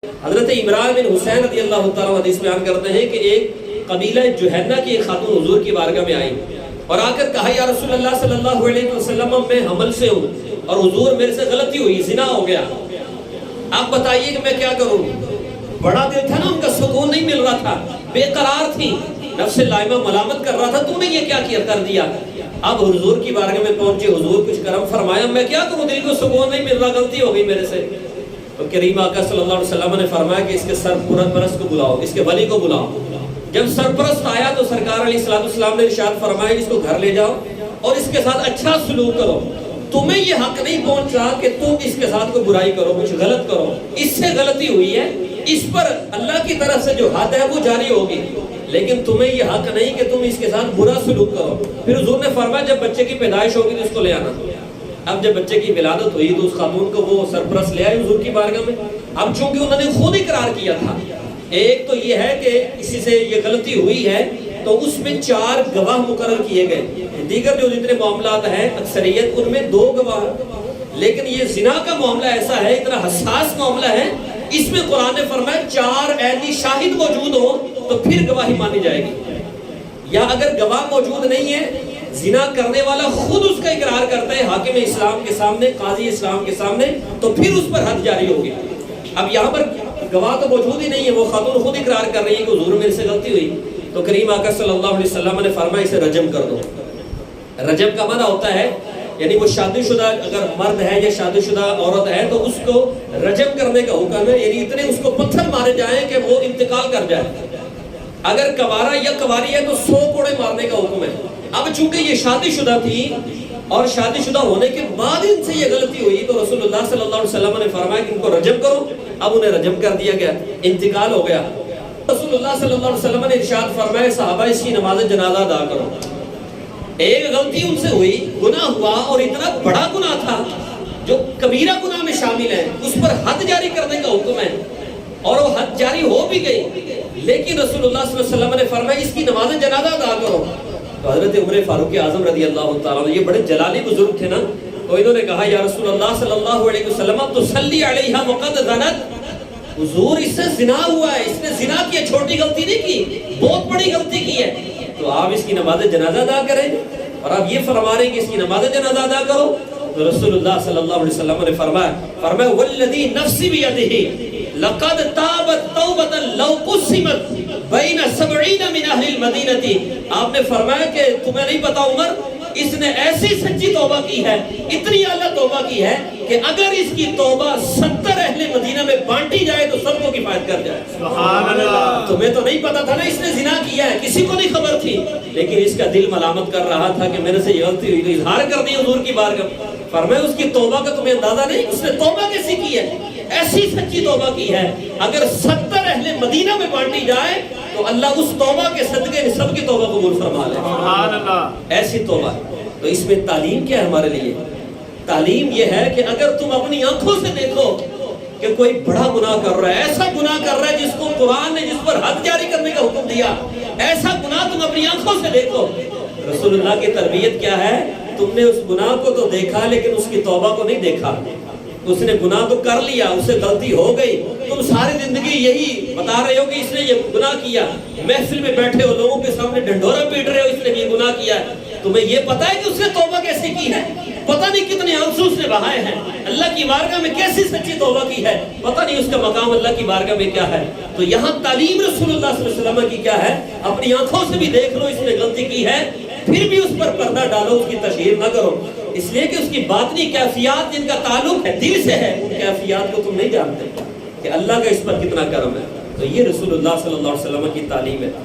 حضرت عمران بن حسین رضی اللہ تعالیٰ حدیث بیان کرتے ہیں کہ ایک قبیلہ جوہینہ کی ایک خاتون حضور کی بارگاہ میں آئی اور آ کر کہا یا رسول اللہ صلی اللہ علیہ وسلم میں حمل سے ہوں اور حضور میرے سے غلطی ہوئی، زنا ہو گیا، آپ بتائیے کہ میں کیا کروں۔ بڑا دل تھا نا، ان کا سکون نہیں مل رہا تھا، بے قرار تھی، نفس لائمہ ملامت کر رہا تھا، تو نے یہ کیا کر دیا۔ اب حضور کی بارگاہ میں پہنچے، حضور کچھ کرم فرمایا، میں کیا کروں، دل کو سکون نہیں مل رہا، غلطی ہو گئی میرے سے۔ تو کریم آقا صلی اللہ علیہ وسلم نے فرمایا کہ اس کے سرپرست کو بلاؤ، اس کے ولی کو بلاؤ۔ جب سرپرست آیا تو سرکار علیہ السلام نے ارشاد فرمایا اس کو گھر لے جاؤ اور اس کے ساتھ اچھا سلوک کرو، تمہیں یہ حق نہیں پہنچا کہ تم اس کے ساتھ کوئی برائی کرو، کچھ غلط کرو، اس سے غلطی ہوئی ہے، اس پر اللہ کی طرف سے جو حد ہے وہ جاری ہوگی، لیکن تمہیں یہ حق نہیں کہ تم اس کے ساتھ برا سلوک کرو۔ پھر حضور نے فرمایا جب بچے کی پیدائش ہوگی تو اس کو لے آنا۔ اب جب بچے کی ولادت ہوئی تو اس خاتون کو وہ سرپرست لے آئے حضور کی بارگاہ میں۔ اب چونکہ انہوں نے خود اقرار کیا تھا، ایک تو یہ ہے کہ کسی سے یہ غلطی ہوئی ہے تو اس میں 4 گواہ مقرر کیے گئے، دیگر جو جتنے معاملات ہیں اکثریت ان میں 2 گواہ، لیکن یہ زنا کا معاملہ ایسا ہے، اتنا حساس معاملہ ہے، اس میں قرآن نے فرمایا 4 عینی شاہد موجود ہو تو پھر گواہی مانی جائے گی، یا اگر گواہ موجود نہیں ہے، زنا کرنے والا خود اس کا اقرار کرتا ہے حاکم اسلام کے سامنے، قاضی اسلام کے سامنے، تو پھر اس پر حد جاری ہوگی۔ اب یہاں پر گواہ تو موجود ہی نہیں ہے، وہ خاتون خود اقرار کر رہی ہے کہ حضور میرے سے غلطی ہوئی، تو کریم آقا صلی اللہ علیہ وسلم نے فرمایا اسے رجم کر دو۔ رجم کا معنی ہوتا ہے یعنی وہ شادی شدہ اگر مرد ہے یا شادی شدہ عورت ہے تو اس کو رجم کرنے کا حکم ہے، یعنی اتنے اس کو پتھر مارے جائیں کہ وہ انتقال کر جائے۔ اگر کوارا یا کواری ہے تو 100 کوڑے مارنے کا حکم ہے۔ اب چونکہ یہ شادی شدہ تھی اور شادی شدہ ہونے کے بعد ان سے یہ غلطی ہوئی تو رسول اللہ صلی اللہ علیہ وسلم نے فرمایا کہ ان کو رجم کرو۔ اب انہیں رجم کر دیا گیا، انتقال ہو گیا۔ رسول اللہ صلی اللہ علیہ وسلم نے ارشاد فرمایا صحابہ اس کی نماز جنازہ ادا کرو۔ ایک غلطی ان سے ہوئی، گناہ ہوا، اور اتنا بڑا گناہ تھا جو کبیرہ گناہ میں شامل ہے، اس پر حد جاری کرنے کا حکم ہے، اور وہ حد جاری ہو بھی گئی، لیکن رسول اللہ صلی اللہ علیہ وسلم نے فرمایا اس کی نماز جنازہ ادا کرو۔ تو حضرت عمر فاروق اعظم رضی اللہ تعالیٰ عنہ، یہ بڑے جلالی بزرگ تھے نا، تو انہوں نے کہا یا رسول اللہ صلی اللہ علیہ وسلم تصلی علیہا وقد زنت، حضور اس سے زنا ہوا ہے، اس نے زنا کی، چھوٹی غلطی نہیں کی، بہت بڑی غلطی کی ہے، تو آپ اس کی نماز جنازہ ادا کریں، اور آپ یہ فرما رہے ہیں کہ اس کی نماز جنازہ ادا کرو۔ تو رسول اللہ صلی اللہ علیہ وسلم نے فرمایا والذی نفسی بیدہ لقد تابت توبۃ لو قسمت بین 70 من اہل المدینہ، آپ نے فرمایا کہ تمہیں نہیں پتا عمر، اس نے ایسی سچی توبہ کی ہے، اتنی اعلیٰ توبہ کی ہے کہ اگر اس کی توبہ 70 اہل مدینہ میں بانٹی جائے تو سب کو کفایت کر جائے۔ سبحان اللہ۔ تمہیں تو نہیں پتا تھا نا اس نے زنا کیا ہے، کسی کو نہیں خبر تھی، لیکن اس کا دل ملامت کر رہا تھا کہ میرے سے یہ غلطی ہوئی، تو اظہار کر دی حضور کی بارگاہ۔ فرمایا اس کی توبہ کا تمہیں اندازہ نہیں، اس نے توبہ کیسی کی ہے، ایسی سچی توبہ کی ہے، اگر 70 اہل مدینہ میں بانٹی جائے تو اللہ اس توبہ کے صدقے سب کی توبہ قبول فرما لے۔ سبحان اللہ۔ ایسی توبہ۔ تو اس میں تعلیم کیا ہے ہمارے لیے؟ تعلیم یہ ہے کہ اگر تم اپنی آنکھوں سے دیکھو کہ کوئی بڑا گناہ کر رہا ہے، ایسا گناہ کر رہا ہے جس کو قرآن نے جس پر حد جاری کرنے کا حکم دیا، ایسا گناہ تم اپنی آنکھوں سے دیکھو، رسول اللہ کی تربیت کیا ہے؟ تم نے اس گناہ کو تو دیکھا لیکن اس کی توبہ کو نہیں دیکھا۔ اس نے گناہ تو کر لیا، اس سے غلطی ہو گئی، تم ساری زندگی یہی بتا رہے ہو کہ اس نے یہ گناہ کیا، محفل میں بیٹھے ہو لوگوں کے سامنے ڈنڈورا پیٹ رہے ہو اس نے یہ گناہ کیا ہے، تمہیں یہ پتا ہے کہ اس نے توبہ کیسے کی ہے؟ پتہ نہیں کتنے آنسو اس نے بہائے ہیں، اللہ کی بارگاہ میں کیسی سچی توبہ کی ہے، پتہ نہیں اس کا مقام اللہ کی بارگاہ میں کیا ہے۔ تو یہاں تعلیم رسول اللہ صلی اللہ علیہ وسلم کی کیا ہے؟ اپنی آنکھوں سے بھی دیکھ لو اس نے غلطی کی ہے، پھر بھی اس پر پردہ ڈالو، اس کی تشہیر نہ کرو، اس لیے کہ اس کی باطنی کیفیات جن کا تعلق ہے دل سے ہے، ان کیفیات کو تم نہیں جانتے کہ اللہ کا اس پر کتنا کرم ہے۔ تو یہ رسول اللہ صلی اللہ علیہ وسلم کی تعلیم ہے۔